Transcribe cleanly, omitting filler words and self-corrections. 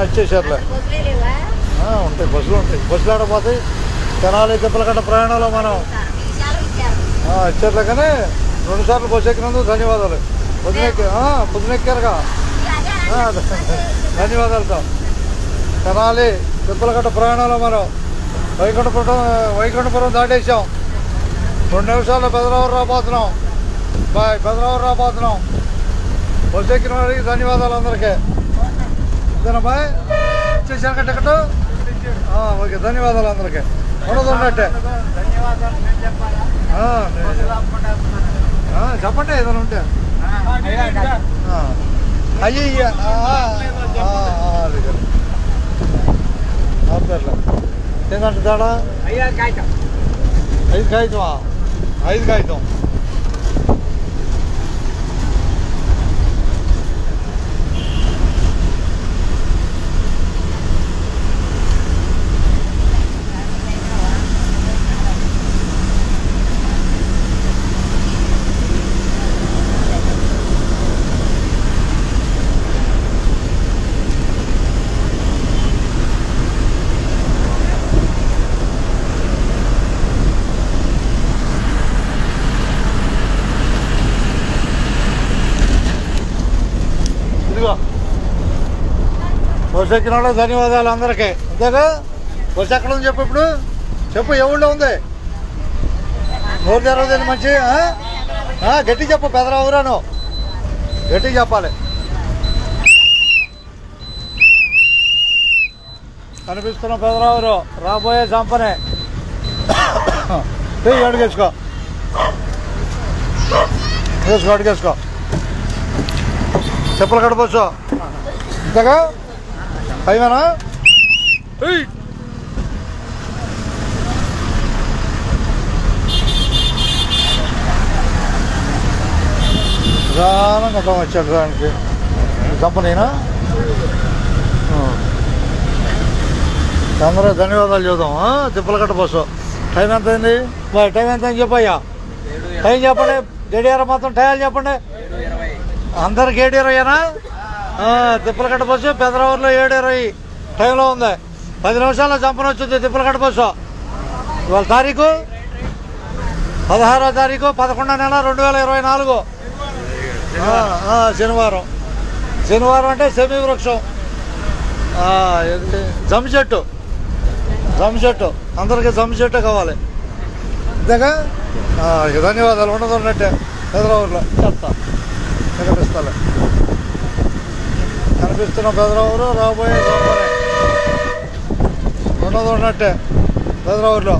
ఇచ్చేసారులే. ఉంటాయి బస్సులు, ఉంటాయి బస్సులు ఆడపోతాయి. తెనాలి తిప్పలకట్ట ప్రయాణంలో మనం ఇచ్చారులే. కానీ 2 సార్లు బస్సు ఎక్కినందుకు ధన్యవాదాలు. పొద్దునెక్కారుగా, ధన్యవాదాలతో. తెనాలి తిప్పలకట్ట ప్రయాణంలో మనం వైకుంఠపురం దాటేసాం. 2 నిమిషాల్లో పెదరావూరు రాబోతున్నాం. పెదరావూరు రాబోతున్నాం. బస్సు ఎక్కిన వారికి ధన్యవాదాలు అందరికీ. అంతేనా బాయ్? ఇచ్చేసాక టికెట్? ఓకే, ధన్యవాదాలు అందరికీ. ఉన్నట్టే చెప్పండి ఏదైనా ఉంటే. అయ్యి పేర్లే ఏంటంటే తేడా? 5 కాగితమా? 5 కాగితం. బస్సు ఎక్కిన వాళ్ళు ధన్యవాదాలు అందరికీ. అంతేగా? బస్సు ఎక్కడ ఉంది చెప్పు. ఇప్పుడు చెప్పు, ఏ ఊళ్ళో ఉంది? నోరు తెరవదండి మంచి. గట్టి చెప్పు. పెదరావురాను గట్టి చెప్పాలి. కనిపిస్తున్న పెదరావురు రాబోయే సంపనే. అడుగేసుకో, అడుగేసుకో. చెప్పులు కడపచ్చు. అంతేగా? పైమేనా? నిదానం గతం వచ్చాడు దానికి. కంపెనీనా? అందరూ ధన్యవాదాలు చూద్దాం. తిప్పలకట్ట బస్సు. టైం ఎంత అయింది? టైం ఎంత అని చెప్పయ్యా. టైం చెప్పండి. గడియార మాత్రం టైం చెప్పండి. అందరికి 7:20. తిప్పలకట్ట బస్సు పెదరావూరులో 7:20 టైంలో ఉంది. 10 నిమిషాల్లో చంపన వచ్చింది తిప్పలకట్ట బస్సు. ఇవాళ తారీఖు 16వ తారీఖు 11వ నెల 2024. శనివారం. శనివారం అంటే సెమీ వృక్షం. జమ్మి చెట్టు. అందరికీ జమ్మి చెట్టు కావాలి. అంతేగా? ధన్యవాదాలు. ఉన్నట్టే పెదరావూరులో చెప్తా. కనిపిస్తాలే. కనిపిస్తున్న పెదరావూరు రాబోయే ఉన్నట్టే పెదరావూరులో.